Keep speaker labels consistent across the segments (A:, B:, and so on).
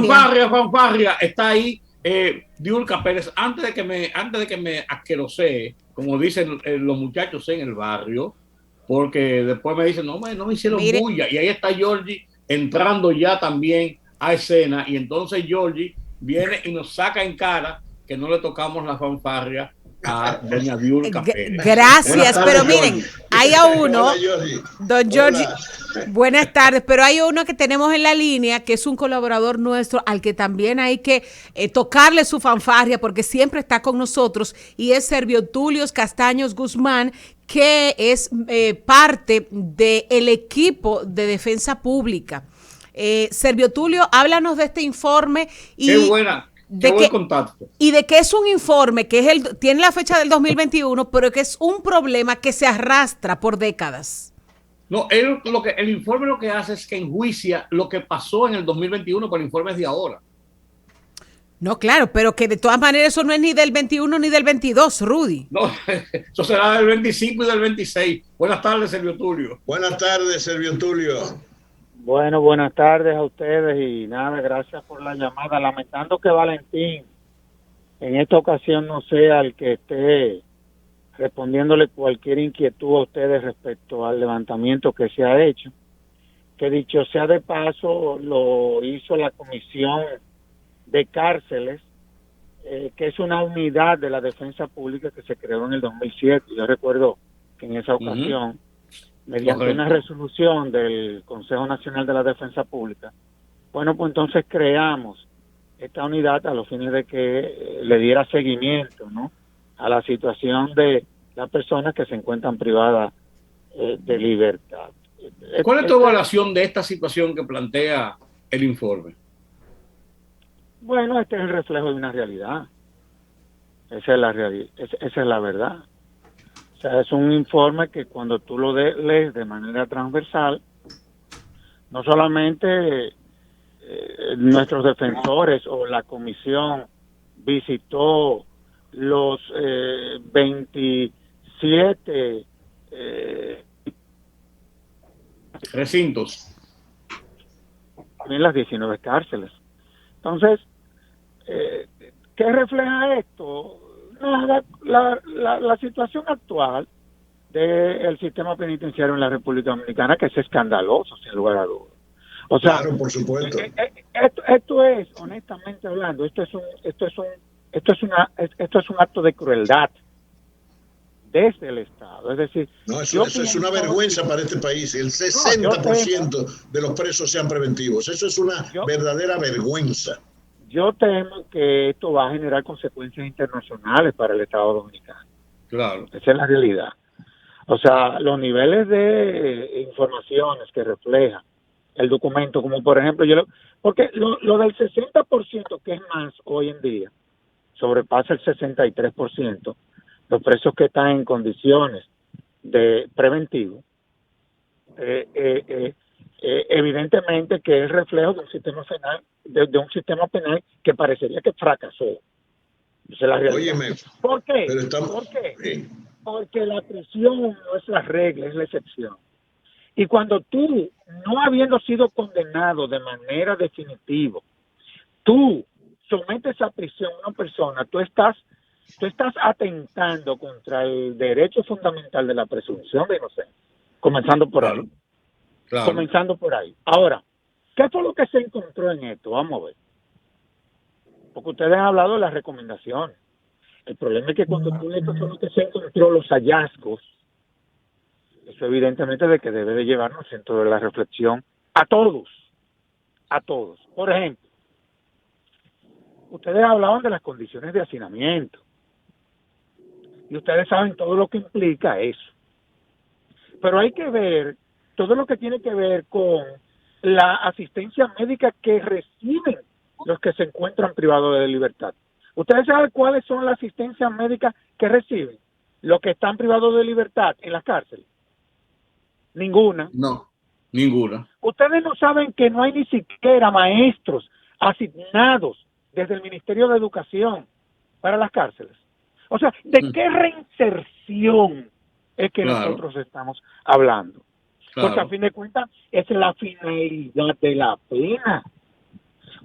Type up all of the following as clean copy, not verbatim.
A: línea.
B: Fanfarria, está ahí Diulca Pérez. Antes de que me asquerosee, como dicen los muchachos en el barrio, porque después me dicen, no me hicieron
A: Mire,
B: bulla. Y ahí está Georgie entrando ya también a escena. Y entonces Georgie viene y nos saca en cara que no le tocamos la fanfarria a doña Diulca Pérez. Buenas
A: gracias, pero
B: tardes,
A: miren,
B: Georgie.
A: hay a
C: Hola,
A: uno,
C: Jordi.
A: don Georgie,
C: Hola.
A: buenas tardes, pero hay uno que tenemos en la línea que es un colaborador nuestro al que también hay que tocarle su fanfarria porque siempre está con nosotros y es Servio Tulio Castaños Guzmán, que es parte del equipo de defensa pública. Servio Tulio, háblanos de este informe
B: Qué
A: y
B: buena, qué
A: de
B: buen
A: que
B: contacto.
A: y de que es un informe que es tiene la fecha del 2021, pero que es un problema que se arrastra por décadas.
B: No, el informe lo que hace es que enjuicia lo que pasó en el 2021 con informes de ahora.
A: No, claro, pero que de todas maneras eso no es ni del 21 ni del 22, Rudy.
B: No, eso será del 25 y del 26. Buenas tardes, Sergio Tulio.
C: Buenas tardes, Servio Tulio.
D: Bueno, buenas tardes a ustedes y nada, gracias por la llamada. Lamentando que Valentín en esta ocasión no sea el que esté respondiéndole cualquier inquietud a ustedes respecto al levantamiento que se ha hecho, que dicho sea de paso, lo hizo la Comisión de Cárceles, que es una unidad de la defensa pública que se creó en el 2007. Yo recuerdo que en esa ocasión, mediante una resolución del Consejo Nacional de la Defensa Pública, bueno, pues entonces creamos esta unidad a los fines de que le diera seguimiento, ¿no?, a la situación de las personas que se encuentran privadas de libertad.
B: ¿Cuál es tu evaluación de esta situación que plantea el informe?
D: Bueno, este es el reflejo de una realidad. Esa es la esa es la verdad. O sea, es un informe que cuando tú lo lees de manera transversal, no solamente nuestros defensores o la comisión visitó los 27
B: recintos
D: en las 19 cárceles. Entonces, ¿qué refleja esto? Nada, la situación actual del sistema penitenciario en la República Dominicana, que es escandaloso, sin lugar a dudas. O sea,
C: claro, por supuesto.
D: Esto es, honestamente hablando, esto es un acto de crueldad desde el Estado. Es decir,
C: no, eso es una vergüenza para este país. El 60% de los presos sean preventivos. Eso es una verdadera vergüenza.
D: Yo temo que esto va a generar consecuencias internacionales para el Estado Dominicano.
B: Claro.
D: Esa es la realidad. O sea, los niveles de informaciones que refleja el documento, como por ejemplo, porque lo del 60%, que es más hoy en día, sobrepasa el 63%, los presos que están en condiciones de preventivo, evidentemente que es reflejo de un sistema penal, de un sistema penal que parecería que fracasó. Esa es la realidad.
C: Óyeme,
D: ¿Por qué?
C: ¿Por
D: qué? Sí. Porque la prisión no es la regla, es la excepción. Y cuando tú, no habiendo sido condenado de manera definitiva, tú sometes a prisión a una persona, tú estás atentando contra el derecho fundamental de la presunción de inocencia. Comenzando por ahí.
B: Claro.
D: Comenzando por ahí. Ahora, ¿qué fue lo que se encontró en esto? Vamos a ver. Porque ustedes han hablado de las recomendaciones. El problema es que cuando tú lees todo lo que se encontró, los hallazgos, eso evidentemente de que debe de llevarnos dentro de la reflexión a todos. Por ejemplo, ustedes hablaban de las condiciones de hacinamiento y ustedes saben todo lo que implica eso. Pero hay que ver todo lo que tiene que ver con la asistencia médica que reciben los que se encuentran privados de libertad. ¿Ustedes saben cuáles son las asistencias médicas que reciben los que están privados de libertad en las cárceles? Ninguna.
B: No, ninguna.
D: Ustedes no saben que no hay ni siquiera maestros asignados desde el Ministerio de Educación para las cárceles. O sea, ¿de qué reinserción es que nosotros estamos hablando? Porque a fin de cuentas es la finalidad de la pena.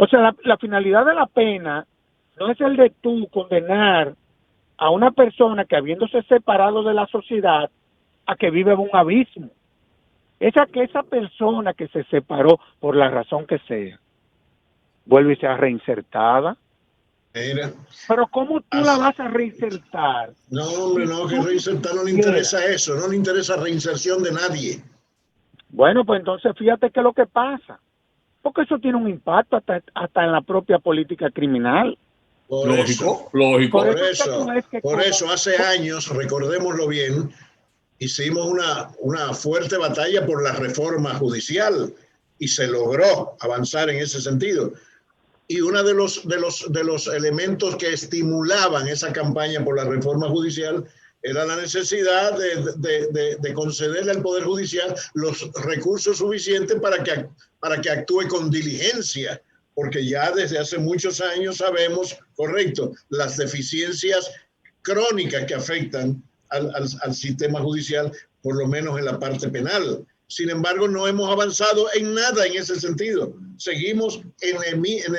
D: O sea, la finalidad de la pena no es el de tú condenar a una persona que habiéndose separado de la sociedad a que vive en un abismo. Es a que esa persona que se separó por la razón que sea, vuelve y sea reinsertada.
C: Mira,
D: Pero ¿cómo tú la vas a reinsertar?
C: no, hombre, no, que reinsertar no le interesa eso, no le interesa reinserción de nadie.
D: Bueno, pues entonces fíjate qué es lo que pasa. Porque eso tiene un impacto hasta en la propia política criminal.
B: Lógico.
C: Por eso hace años, recordémoslo bien, hicimos una fuerte batalla por la reforma judicial y se logró avanzar en ese sentido. Y uno de los elementos que estimulaban esa campaña por la reforma judicial era la necesidad de concederle al Poder Judicial los recursos suficientes para que actúe con diligencia, porque ya desde hace muchos años sabemos, correcto, las deficiencias crónicas que afectan al sistema judicial, por lo menos en la parte penal. Sin embargo, no hemos avanzado en nada en ese sentido. Seguimos en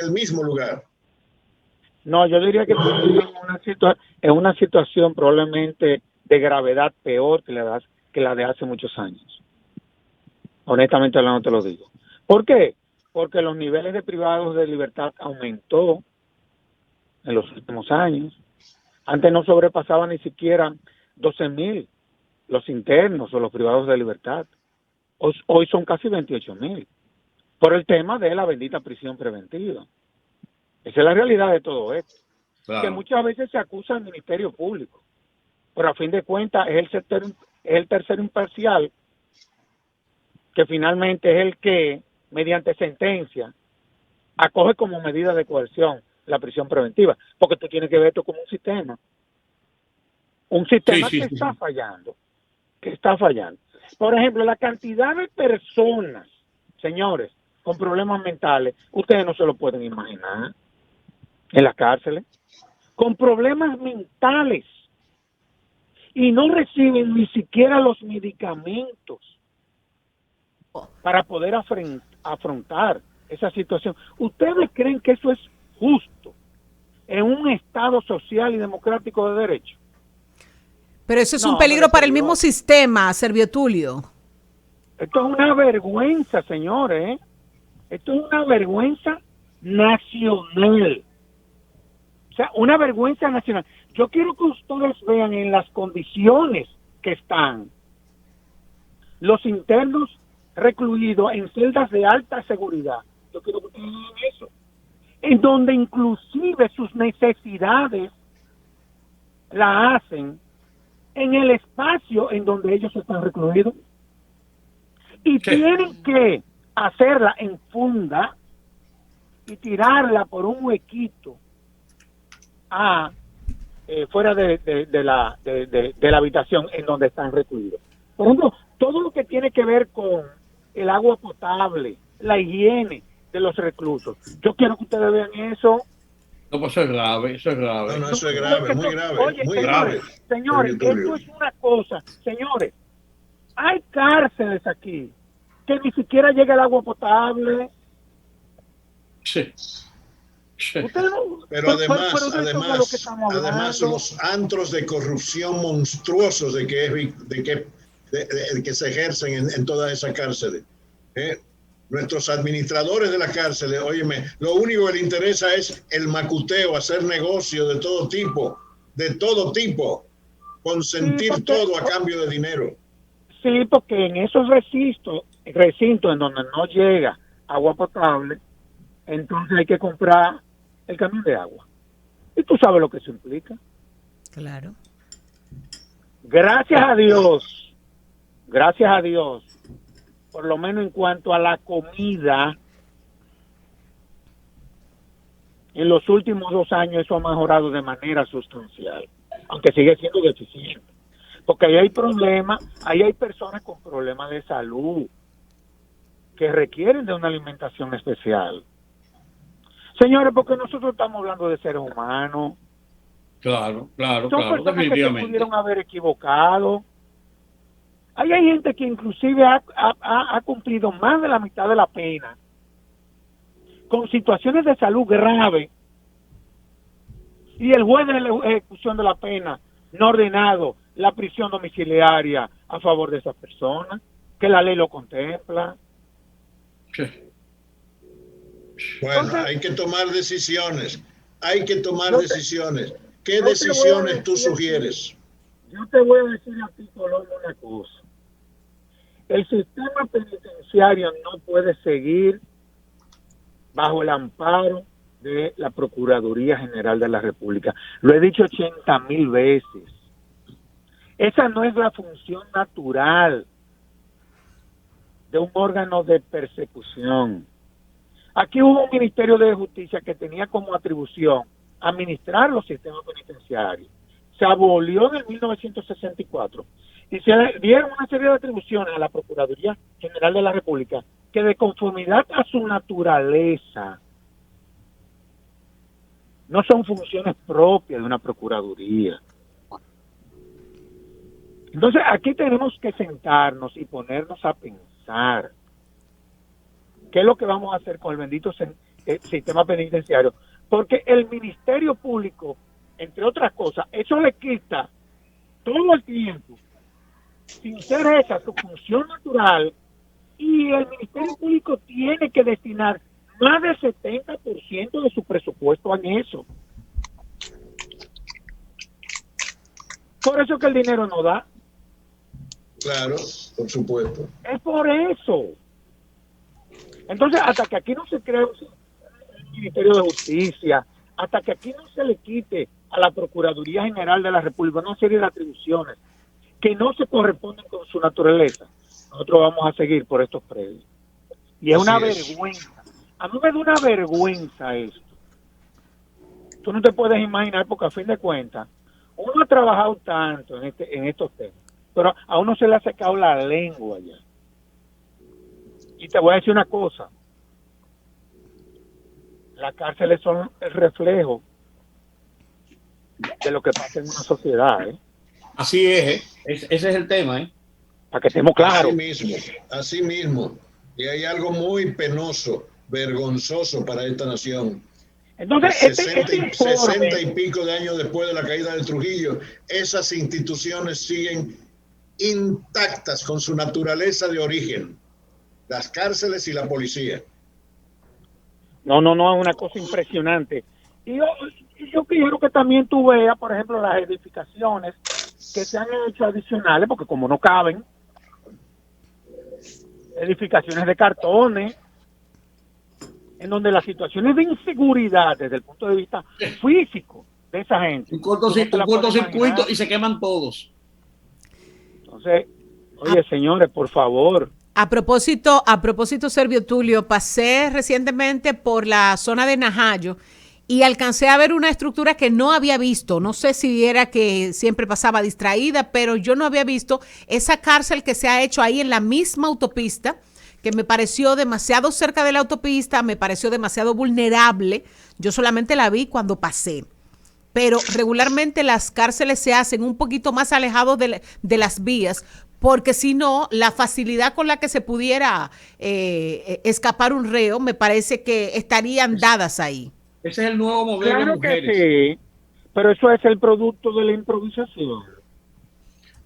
C: el mismo lugar.
D: No, yo diría que en una situación probablemente de gravedad peor que la de hace muchos años. Honestamente no te lo digo. ¿Por qué? Porque los niveles de privados de libertad aumentó en los últimos años. Antes no sobrepasaban ni siquiera 12,000 los internos o los privados de libertad. Hoy son casi 28,000 por el tema de la bendita prisión preventiva. Esa es la realidad de todo esto. Claro. Que muchas veces se acusa al Ministerio Público, pero a fin de cuentas es el tercero imparcial que finalmente es el que, mediante sentencia, acoge como medida de coerción la prisión preventiva, porque tú tienes que ver esto como un sistema que está fallando. Por ejemplo, la cantidad de personas, señores, con problemas mentales, ustedes no se lo pueden imaginar en las cárceles, con problemas mentales, y no reciben ni siquiera los medicamentos para poder afrontar esa situación. ¿Ustedes creen que eso es justo en un Estado social y democrático de derecho?
A: Pero eso es un peligro para el mismo sistema, Servio Tulio.
D: Esto es una vergüenza, señores. Esto es una vergüenza nacional. O sea, una vergüenza nacional. Yo quiero que ustedes vean en las condiciones que están los internos recluidos en celdas de alta seguridad. Yo quiero que ustedes vean eso. En donde inclusive sus necesidades la hacen en el espacio en donde ellos están recluidos. Y tienen que hacerla en funda y tirarla por un huequito fuera de la habitación en donde están recluidos. Por ejemplo, todo lo que tiene que ver con el agua potable, la higiene de los reclusos. Yo quiero que ustedes vean eso.
B: No, pues eso es grave.
C: No, eso es grave, muy grave.
D: Oye,
C: muy
D: grave. Señores, esto es una cosa. Señores, hay cárceles aquí que ni siquiera llega el agua potable.
C: Sí. Pero además los antros de corrupción monstruosos que se ejercen en todas esas cárceles. Nuestros administradores de las cárceles, óyeme, lo único que les interesa es el macuteo, hacer negocio de todo tipo, consentir todo a cambio de dinero.
D: Sí, porque en esos recintos en donde no llega agua potable, entonces hay que comprar el camión de agua. Y tú sabes lo que eso implica.
A: Claro.
D: Gracias a Dios, por lo menos en cuanto a la comida, en los últimos 2 años eso ha mejorado de manera sustancial, aunque sigue siendo deficiente. Porque ahí hay problemas, ahí hay personas con problemas de salud que requieren de una alimentación especial. Señores, porque nosotros estamos hablando de seres humanos.
B: Claro,
D: Son personas que se pudieron haber equivocado. Ahí hay gente que inclusive ha cumplido más de la mitad de la pena con situaciones de salud grave y el juez de la ejecución de la pena no ha ordenado la prisión domiciliaria a favor de esas personas, que la ley lo contempla.
C: Sí. Bueno, entonces, hay que tomar decisiones. Hay que tomar decisiones. ¿Qué decisiones tú sugieres?
D: Yo te voy a decir a ti, Colombo, una cosa. El sistema penitenciario no puede seguir bajo el amparo de la Procuraduría General de la República. Lo he dicho 80,000 veces. Esa no es la función natural de un órgano de persecución. Aquí hubo un Ministerio de Justicia que tenía como atribución administrar los sistemas penitenciarios. Se abolió en el 1964 y se dieron una serie de atribuciones a la Procuraduría General de la República que, de conformidad a su naturaleza, no son funciones propias de una Procuraduría. Entonces aquí tenemos que sentarnos y ponernos a pensar qué es lo que vamos a hacer con el bendito sistema penitenciario, porque el Ministerio Público, entre otras cosas, eso le quita todo el tiempo, sin ser esa su función natural, y el Ministerio Público tiene que destinar más del 70% de su presupuesto en eso. Por eso que el dinero no da.
C: Claro, por supuesto.
D: Es por eso. Entonces, hasta que aquí no se cree el Ministerio de Justicia, hasta que aquí no se le quite a la Procuraduría General de la República una serie de atribuciones que no se corresponden con su naturaleza, nosotros vamos a seguir por estos predios. Y es una vergüenza. A mí me da una vergüenza esto. Tú no te puedes imaginar, porque a fin de cuentas, uno ha trabajado tanto en estos temas, pero a uno se le ha secado la lengua ya. Y te voy a decir una cosa. Las cárceles son el reflejo de lo que pasa en una sociedad, ¿eh?
B: Así es, ese es el tema, ¿eh?
D: Para que estemos claros.
C: Así mismo. Y hay algo muy penoso, vergonzoso para esta nación.
D: Entonces,
C: 60 y pico de años después de la caída de Trujillo, esas instituciones siguen intactas con su naturaleza de origen. Las cárceles y la policía.
D: No, es una cosa impresionante. Y yo quiero que también tú veas, por ejemplo, las edificaciones que se han hecho adicionales, porque como no caben, edificaciones de cartones, en donde las situaciones de inseguridad desde el punto de vista físico de esa gente,
B: un cortocircuito y se queman todos.
D: Entonces, oye, señores, por favor.
A: A propósito, Servio Tulio, pasé recientemente por la zona de Najayo y alcancé a ver una estructura que no había visto. No sé si era que siempre pasaba distraída, pero yo no había visto esa cárcel que se ha hecho ahí en la misma autopista, que me pareció demasiado cerca de la autopista, me pareció demasiado vulnerable. Yo solamente la vi cuando pasé. Pero regularmente las cárceles se hacen un poquito más alejados de las vías, porque si no, la facilidad con la que se pudiera escapar un reo, me parece que estarían dadas ahí.
B: Ese es el nuevo modelo de mujeres.
D: Que sí, pero eso es el producto de la improvisación.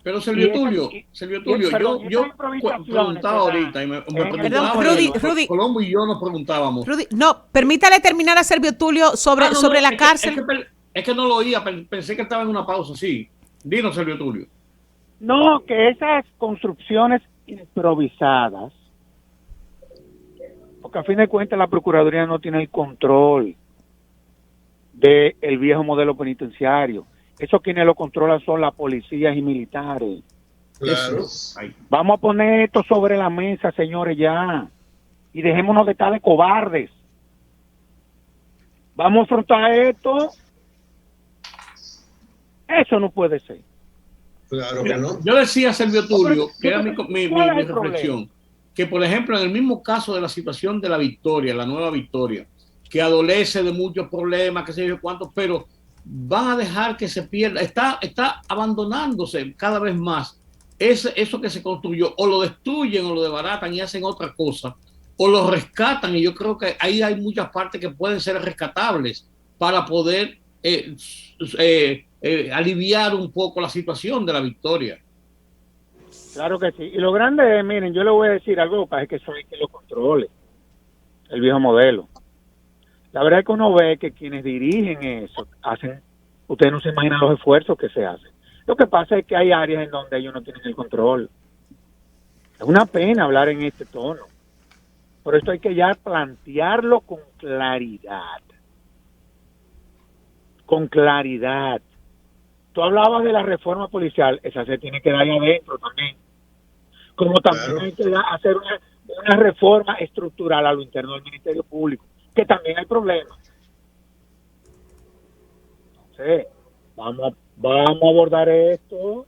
B: Pero Servio Tulio, yo preguntaba ahorita y me preguntaba,
A: Rudy,
B: Colombo y yo nos preguntábamos.
A: Rudy, no, permítale terminar a Servio Tulio sobre la cárcel.
B: Es que no lo oía, pensé que estaba en una pausa, sí. Dinos, Servio Tulio.
D: No, que esas construcciones improvisadas, porque a fin de cuentas la Procuraduría no tiene el control del viejo modelo penitenciario. Eso quienes lo controlan son las policías y militares.
C: Claro.
D: Vamos a poner esto sobre la mesa, señores, ya. Y dejémonos de estar de cobardes. Vamos a afrontar esto. Eso no puede ser.
C: Claro que no.
B: Yo decía a Servio Tulio, que era mi reflexión, que por ejemplo en el mismo caso de la situación de la Victoria, la nueva Victoria, que adolece de muchos problemas, que sé yo cuántos, pero van a dejar que se pierda, está abandonándose cada vez más eso que se construyó, o lo destruyen o lo desbaratan y hacen otra cosa, o lo rescatan, y yo creo que ahí hay muchas partes que pueden ser rescatables para poder aliviar un poco la situación de la Victoria.
D: Claro que sí. Y lo grande es, miren, yo le voy a decir algo, para que eso hay que lo controle, el viejo modelo. La verdad es que uno ve que quienes dirigen eso hacen, ustedes no se imaginan los esfuerzos que se hacen. Lo que pasa es que hay áreas en donde ellos no tienen el control. Es una pena hablar en este tono. Por esto hay que ya plantearlo con claridad. Con claridad. Tú hablabas de la reforma policial, esa se tiene que dar ahí adentro también. Como también claro, hay que hacer una reforma estructural a lo interno del Ministerio Público, que también hay problemas. Entonces, vamos a abordar esto.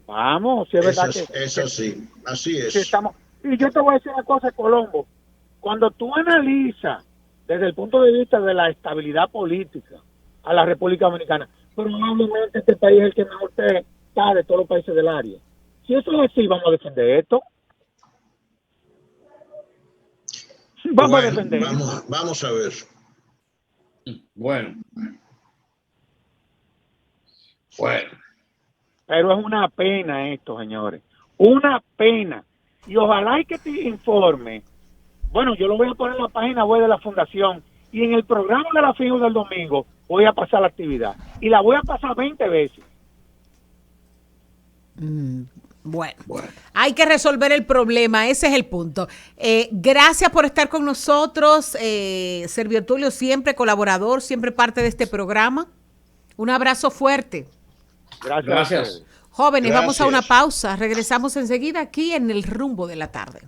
D: Vamos, si es verdad que...
C: Es así, así es.
D: Y yo te voy a decir una cosa, Colombo. Cuando tú analizas desde el punto de vista de la estabilidad política a la República Dominicana, probablemente este país es el que mejor está de todos los países del área. Si eso es así, vamos a defender esto. Vamos a defender.
C: Vamos a ver.
B: Bueno.
D: Pero es una pena esto, señores. Una pena. Y ojalá y que te informe. Bueno, yo lo voy a poner en la página web de la Fundación. Y en el programa de la FIJO del domingo voy a pasar la actividad. Y la voy a pasar 20 veces.
A: Bueno, hay que resolver el problema, ese es el punto. Gracias por estar con nosotros, Servio Tulio, siempre colaborador, siempre parte de este programa. Un abrazo fuerte.
B: Gracias.
A: Jóvenes, vamos a una pausa. Regresamos enseguida aquí en El Rumbo de la Tarde.